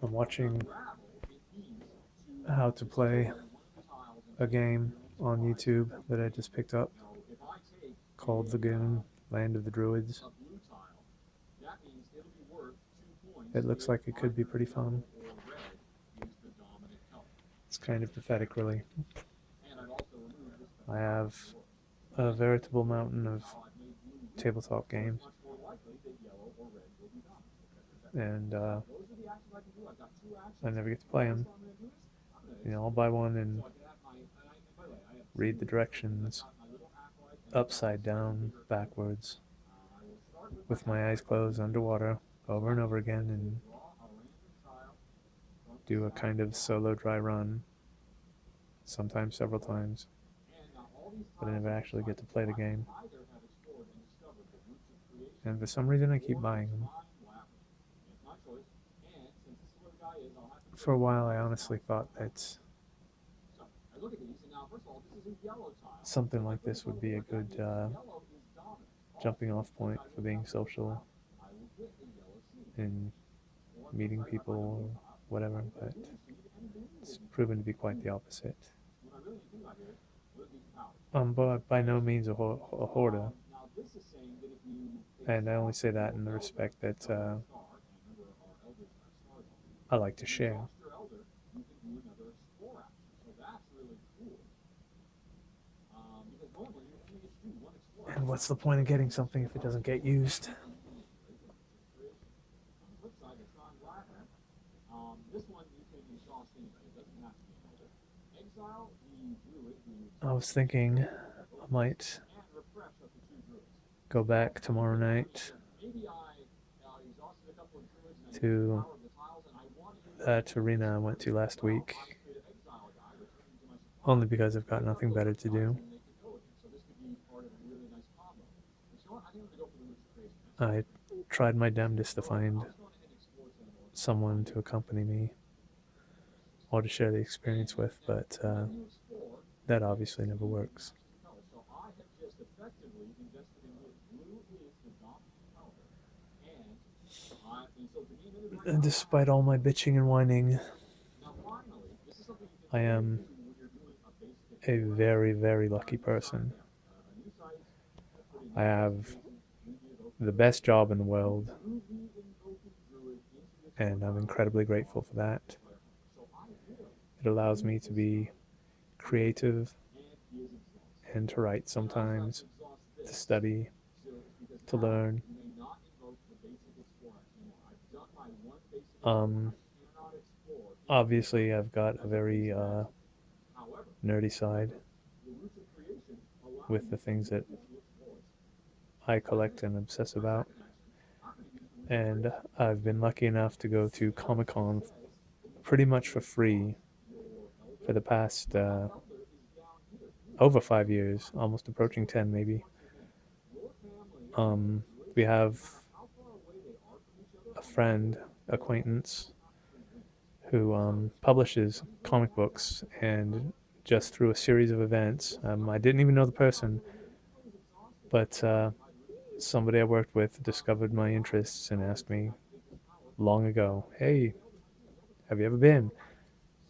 I'm watching how to play a game on YouTube that I just picked up called Lagoon, Land of the Druids. It looks like it could be pretty fun. It's kind of pathetic, really. I have a veritable mountain of tabletop games, and I never get to play them. I'll buy one and read the directions upside down, backwards, with my eyes closed, underwater, over and over again, and do a kind of solo dry run, sometimes several times, but I never actually get to play the game. And for some reason, I keep buying them. For a while, I honestly thought that something like this would be a good jumping off point for being social and meeting people or whatever, but it's proven to be quite the opposite. But by no means a hoarder, and I only say that in the respect that I like to share. And what's the point of getting something if it doesn't get used? I was thinking I might go back tomorrow night to that arena I went to last week, only because I've got nothing better to do. I tried my damnedest to find someone to accompany me or to share the experience with, but that obviously never works. And despite all my bitching and whining, I am a very, very lucky person. I have the best job in the world, and I'm incredibly grateful for that. It allows me to be creative and to write sometimes, to study, to learn. Um, Obviously, I've got a very nerdy side with the things that I collect and obsess about. And I've been lucky enough to go to Comic Con pretty much for free for the past over 5 years, almost approaching 10 maybe. Um, we have a friend, acquaintance, who publishes comic books, and just through a series of events, I didn't even know the person, but somebody I worked with discovered my interests and asked me long ago, "Hey, have you ever been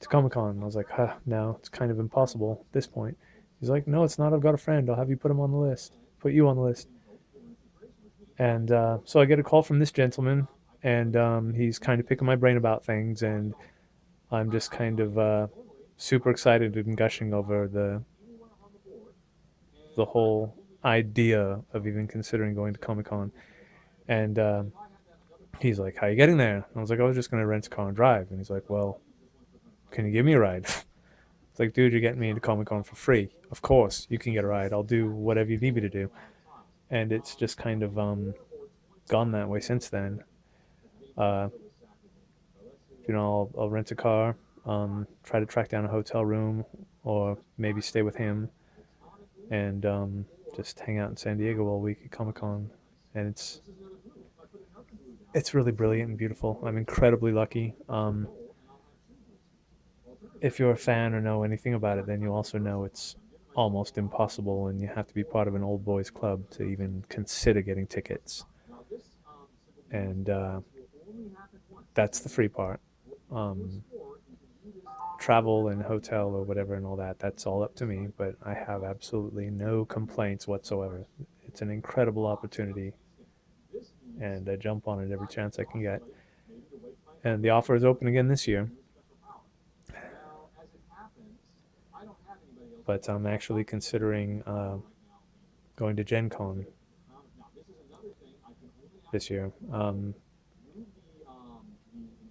to Comic Con?" I was like, no, it's kind of impossible at this point. He's like, "No, it's not. I've got a friend. I'll have you put him on the list. Put you on the list." And so I get a call from this gentleman, and he's kind of picking my brain about things, and I'm just kind of super excited and gushing over the whole idea of even considering going to Comic Con. And he's like, "How are you getting there?" And I was like, "I was just gonna rent a car and drive." And he's like, "Well, can you give me a ride?" It's like, "Dude, you're getting me into Comic Con for free. Of course, you can get a ride. I'll do whatever you need me to do." And it's just kind of gone that way since then. Uh, I'll rent a car, try to track down a hotel room, or maybe stay with him, and just hang out in San Diego all week at Comic Con. And it's really brilliant and beautiful. I'm incredibly lucky. If you're a fan or know anything about it, then you also know it's almost impossible, and you have to be part of an old boys club to even consider getting tickets. And that's the free part. um, travel and hotel or whatever and all that, that's all up to me, but I have absolutely no complaints whatsoever. It's an incredible opportunity, and I jump on it every chance I can get. And the offer is open again this year, but I'm actually considering going to Gen Con this year.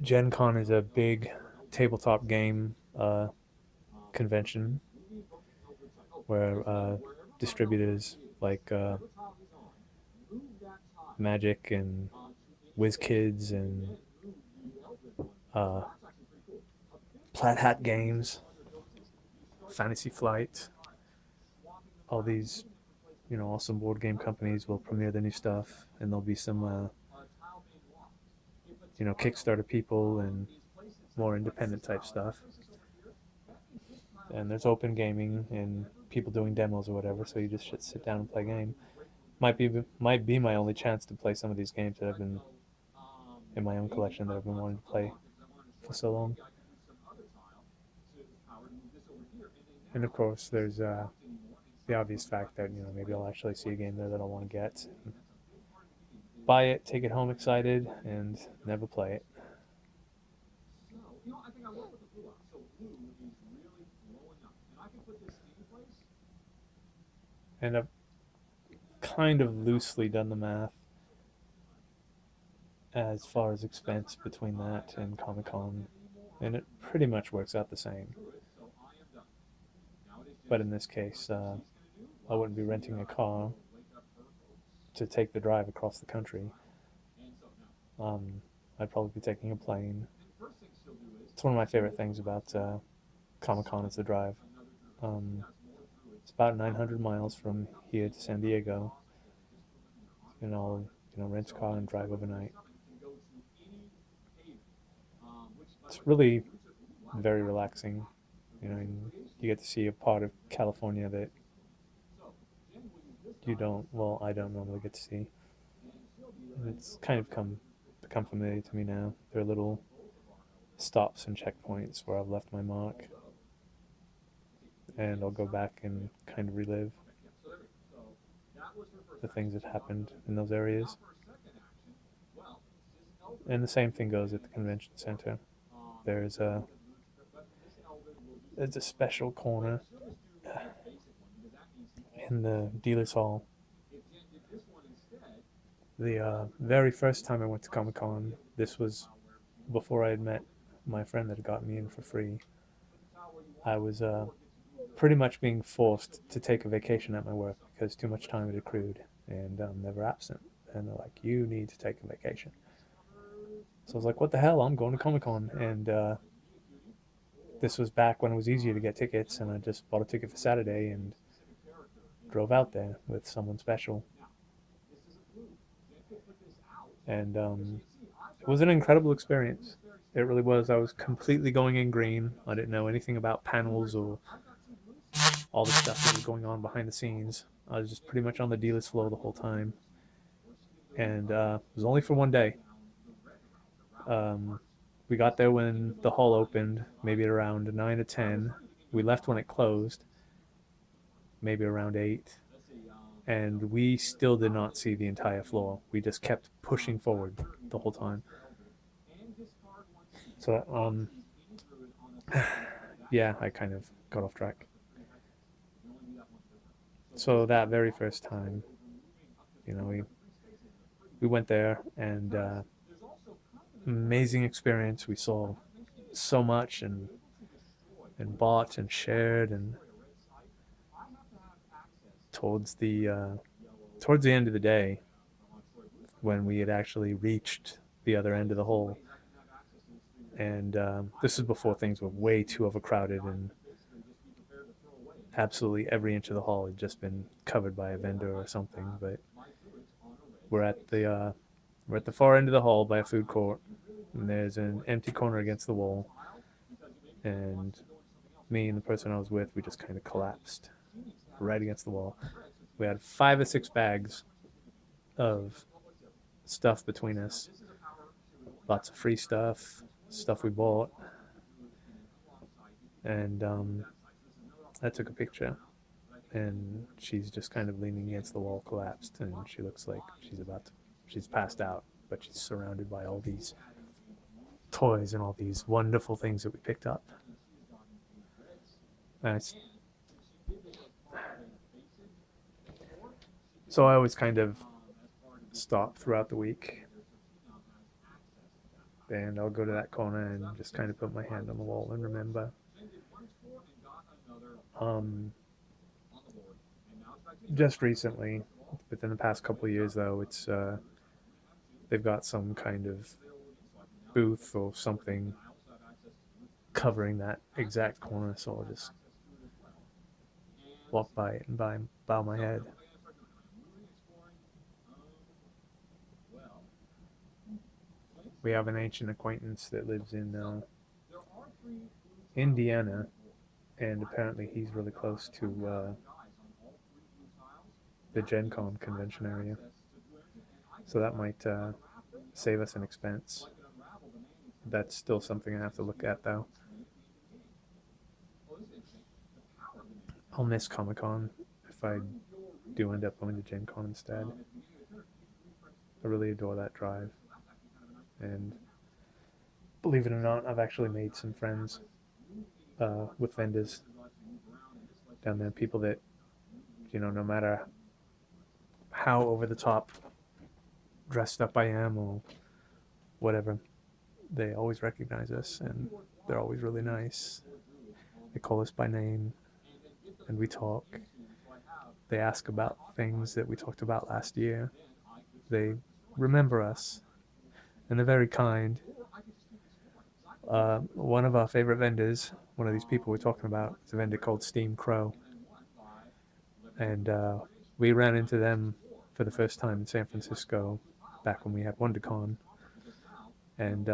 Gen Con is a big tabletop game convention where distributors like Magic and WizKids and uh, Plat Hat Games, Fantasy Flight, all these awesome board game companies will premiere the new stuff, and there'll be some Kickstarter people and more independent type stuff. And there's open gaming and people doing demos or whatever, so you just should sit down and play a game. Might be my only chance to play some of these games that I've been in my own collection that I've been wanting to play for so long. And of course, there's the obvious fact that maybe I'll actually see a game there that I want to get, buy it, take it home excited, and never play it. And I've kind of loosely done the math as far as expense between that and Comic Con, and it pretty much works out the same. But in this case, I wouldn't be renting a car to take the drive across the country. Um, I'd probably be taking a plane. It's one of my favorite things about Comic Con is the drive. Um, it's about 900 miles from here to San Diego, and I'll rent a car and drive overnight. It's really very relaxing. And you get to see a part of California that you don't. Well, I don't normally get to see. And it's kind of become familiar to me now. There are little stops and checkpoints where I've left my mark, and I'll go back and kind of relive the things that happened in those areas. And the same thing goes at the convention center. There's a there's a special corner in the dealers hall. The very first time I went to Comic Con, this was before I had met my friend that had got me in for free. I was pretty much being forced to take a vacation at my work because too much time had accrued, and I'm never absent. And they're like, "You need to take a vacation." So I was like, "What the hell? I'm going to Comic Con." And this was back when it was easier to get tickets, and I just bought a ticket for Saturday and drove out there with someone special. And it was an incredible experience. It really was. I was completely going in green. I didn't know anything about panels or all the stuff that was going on behind the scenes. I was just pretty much on the dealer's floor the whole time. And it was only for one day. Um, we got there when the hall opened, maybe at around 9 to 10. We left when it closed, maybe around 8. And we still did not see the entire floor. We just kept pushing forward the whole time. So, yeah, I kind of got off track. So that very first time, we went there, and amazing experience. We saw so much and bought and shared, and towards the uh, towards the end of the day, when we had actually reached the other end of the hole, and this is before things were way too overcrowded, and absolutely every inch of the hall had just been covered by a vendor or something. But we're at the uh, we're at the far end of the hall by a food court, and there's an empty corner against the wall, and me and the person I was with, we just kind of collapsed right against the wall. We had 5 or 6 bags of stuff between us, lots of free stuff, stuff we bought, and I took a picture, and she's just kind of leaning against the wall, collapsed, and she looks like she's passed out, but she's surrounded by all these toys and all these wonderful things that we picked up. And so I always kind of stop throughout the week, and I'll go to that corner and just kind of put my hand on the wall and remember. Um, just recently, within the past couple of years, though, it's they've got some kind of booth or something covering that exact corner, so I'll just walk by it and bow my head. We have an ancient acquaintance that lives in Indiana, and apparently he's really close to the Gen Con convention area. So that might save us an expense. That's still something I have to look at, though. I'll miss Comic Con if I do end up going to Gen Con instead. I really adore that drive. And believe it or not, I've actually made some friends with vendors down there. People that, no matter how over the top dressed up I am or whatever, they always recognize us, and they're always really nice. They call us by name, and we talk. They ask about things that we talked about last year. They remember us, and they're very kind. One of our favorite vendors, one of these people we're talking about, is a vendor called Steam Crow. And we ran into them for the first time in San Francisco back when we had WonderCon. And,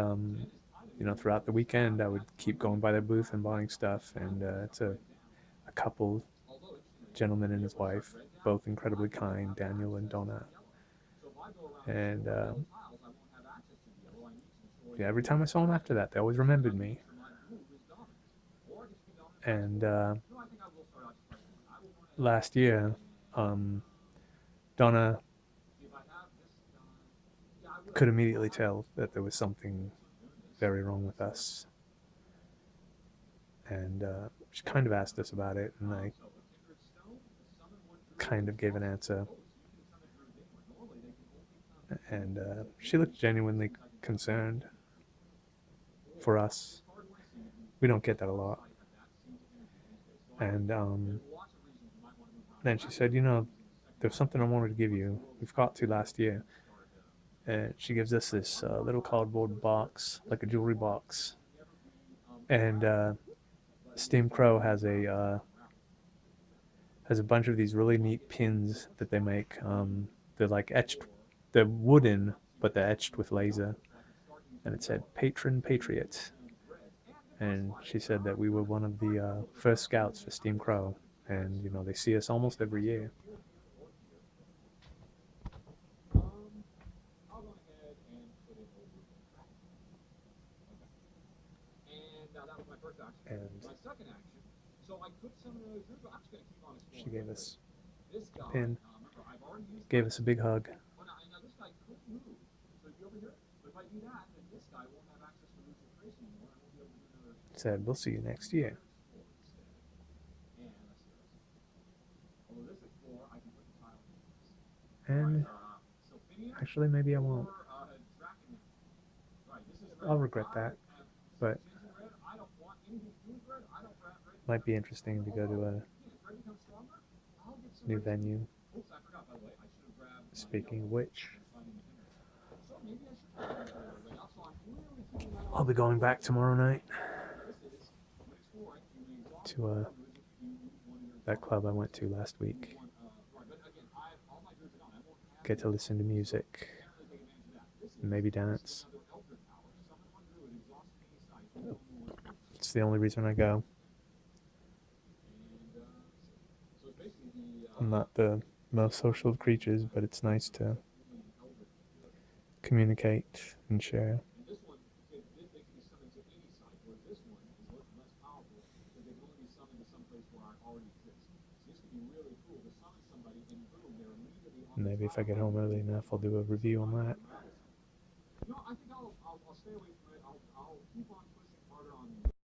throughout the weekend, I would keep going by their booth and buying stuff. And it's a couple, gentleman and his wife, both incredibly kind, Daniel and Donna. And yeah, every time I saw them after that, they always remembered me. And last year, Donna could immediately tell that there was something very wrong with us. And she kind of asked us about it, and I kind of gave an answer. And she looked genuinely concerned for us. We don't get that a lot. And then she said, there's something I wanted to give you. We forgot to last year. And she gives us this little cardboard box, like a jewelry box. And Steam Crow has a bunch of these really neat pins that they make. They're like etched, they're wooden, but they're etched with laser. And it said "Patron Patriot." And she said that we were one of the first scouts for Steam Crow, and they see us almost every year. And she gave us a pin, gave us a big hug. Said, "We'll see you next year." And actually, maybe I won't. I'll regret that, but might be interesting to go to a new venue. Speaking of which, I'll be going back tomorrow night to that club I went to last week. Get to listen to music, maybe dance. It's the only reason I go. I'm not the most social of creatures, but it's nice to communicate and share. Maybe if I get home early enough, I'll do a review on that.